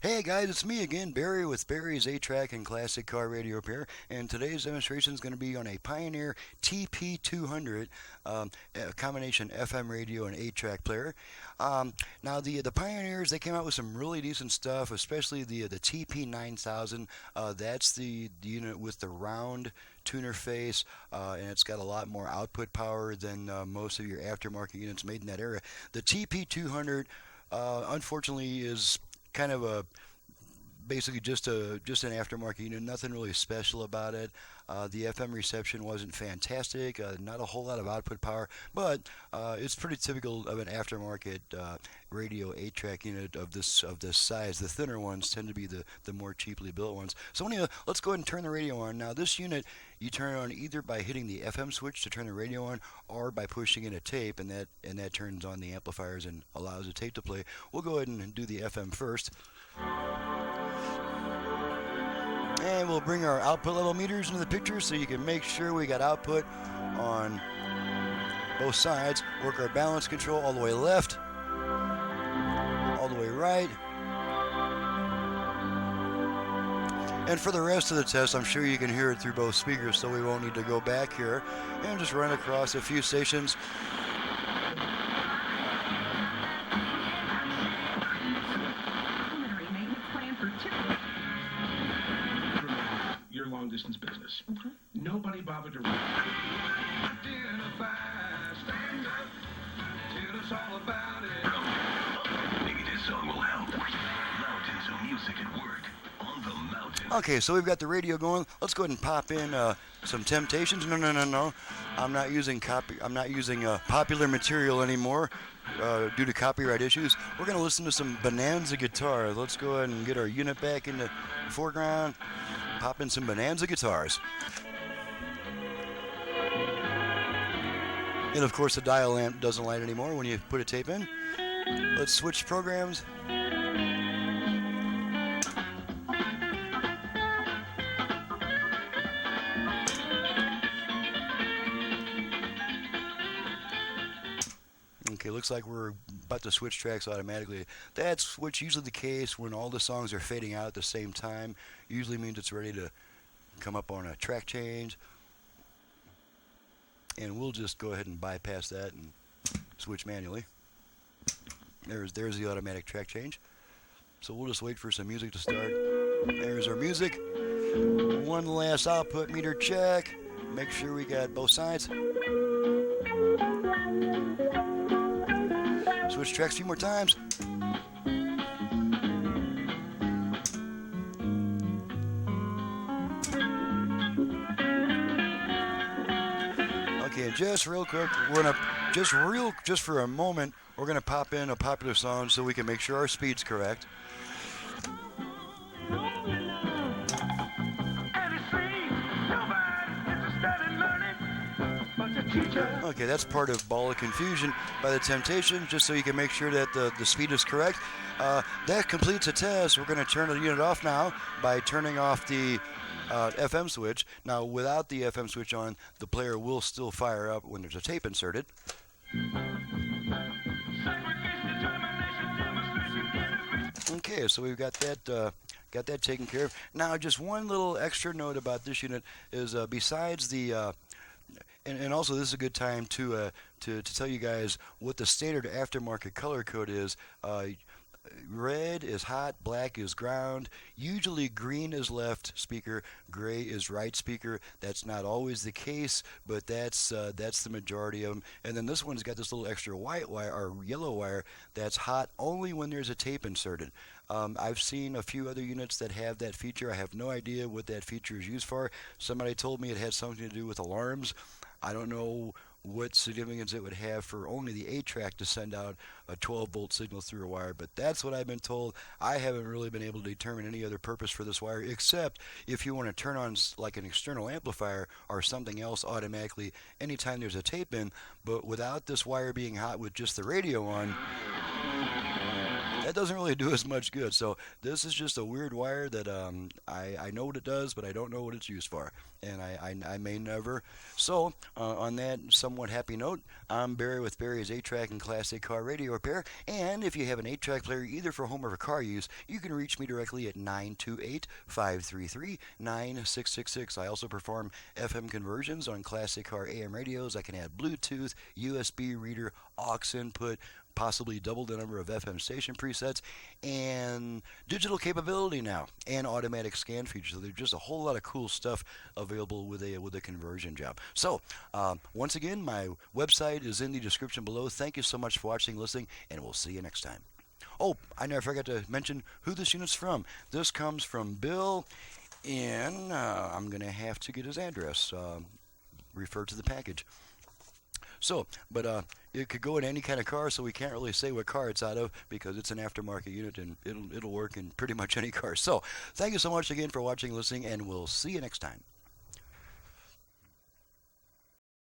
Hey guys, it's me again, Barry with Barry's 8-Track and Classic Car Radio Repair, and today's demonstration is going to be on a Pioneer TP200 a combination FM radio and 8-track player. Now the Pioneers, they came out with some really decent stuff, especially the TP9000. That's the unit with the round tuner face, and it's got a lot more output power than most of your aftermarket units made in that era. The TP200, unfortunately, is kind of a basically just an aftermarket unit. Nothing really special about it. The FM reception wasn't fantastic. Not a whole lot of output power, but it's pretty typical of an aftermarket radio 8-track unit of this size. The thinner ones tend to be the more cheaply built ones. So anyway, let's go ahead and turn the radio on. Now this unit, you turn it on either by hitting the FM switch to turn the radio on, or by pushing in a tape, and that turns on the amplifiers and allows the tape to play. We'll go ahead and do the FM first. And we'll bring our output level meters into the picture so you can make sure we got output on both sides. Work our balance control all the way left, all the way right. And for the rest of the test, I'm sure you can hear it through both speakers, so we won't need to go back here and just run across a few stations. Distance business. Nobody bothered to write. Maybe this song will help. Mountains of music at work on the mountain. Okay, so we've got the radio going. Let's go ahead and pop in some Temptations. No. I'm not using popular material anymore due to copyright issues. We're going to listen to some Bonanza guitar. Let's go ahead and get our unit back in the foreground. Pop in some Bonanza guitars. And of course the dial lamp doesn't light anymore when you put a tape in. Let's switch programs. Okay, looks like we're about to switch tracks automatically. That's what's usually the case when all the songs are fading out at the same time. Usually means it's ready to come up on a track change. And we'll just go ahead and bypass that and switch manually. There's the automatic track change. So we'll just wait for some music to start. There's our music. One last output meter check. Make sure we got both sides. Switch tracks a few more times. Okay, just real quick, we're gonna just for a moment, we're gonna pop in a popular song so we can make sure our speed's correct. Okay, that's part of Ball of Confusion by the Temptations, just so you can make sure that the speed is correct. That completes the test. We're going to turn the unit off now by turning off the FM switch. Now, without the FM switch on, the player will still fire up when there's a tape inserted. Okay, so we've got that taken care of. Now, just one little extra note about this unit is besides the and also this is a good time to tell you guys what the standard aftermarket color code is. Red is hot, black is ground. Usually green is left speaker, gray is right speaker. That's not always the case, but that's the majority of them. And then this one's got this little extra white wire or yellow wire that's hot only when there's a tape inserted. I've seen a few other units that have that feature. I have no idea what that feature is used for. Somebody told me it had something to do with alarms. I don't know what significance it would have for only the 8-track to send out a 12-volt signal through a wire, but that's what I've been told. I haven't really been able to determine any other purpose for this wire, except if you want to turn on like an external amplifier or something else automatically anytime there's a tape in. But without this wire being hot with just the radio on, that doesn't really do us much good. So this is just a weird wire that I know what it does, but I don't know what it's used for, and I may never. So on that somewhat happy note, I'm Barry with Barry's 8-Track and Classic Car Radio Repair, and if you have an 8-track player either for home or for car use, you can reach me directly at 928-533-9666. I also perform FM conversions on classic car AM radios. I can add Bluetooth, USB reader, aux input, possibly double the number of FM station presets, and digital capability now, and automatic scan features. So there's just a whole lot of cool stuff available with a conversion job. So once again, my website is in the description below. Thank you so much for watching, listening, and we'll see you next time. Oh, I never forgot to mention who this unit's from. This comes from Bill, and I'm going to have to get his address. Refer to the package. So, but it could go in any kind of car, so we can't really say what car it's out of because it's an aftermarket unit and it'll work in pretty much any car. So, thank you so much again for watching, listening, and we'll see you next time.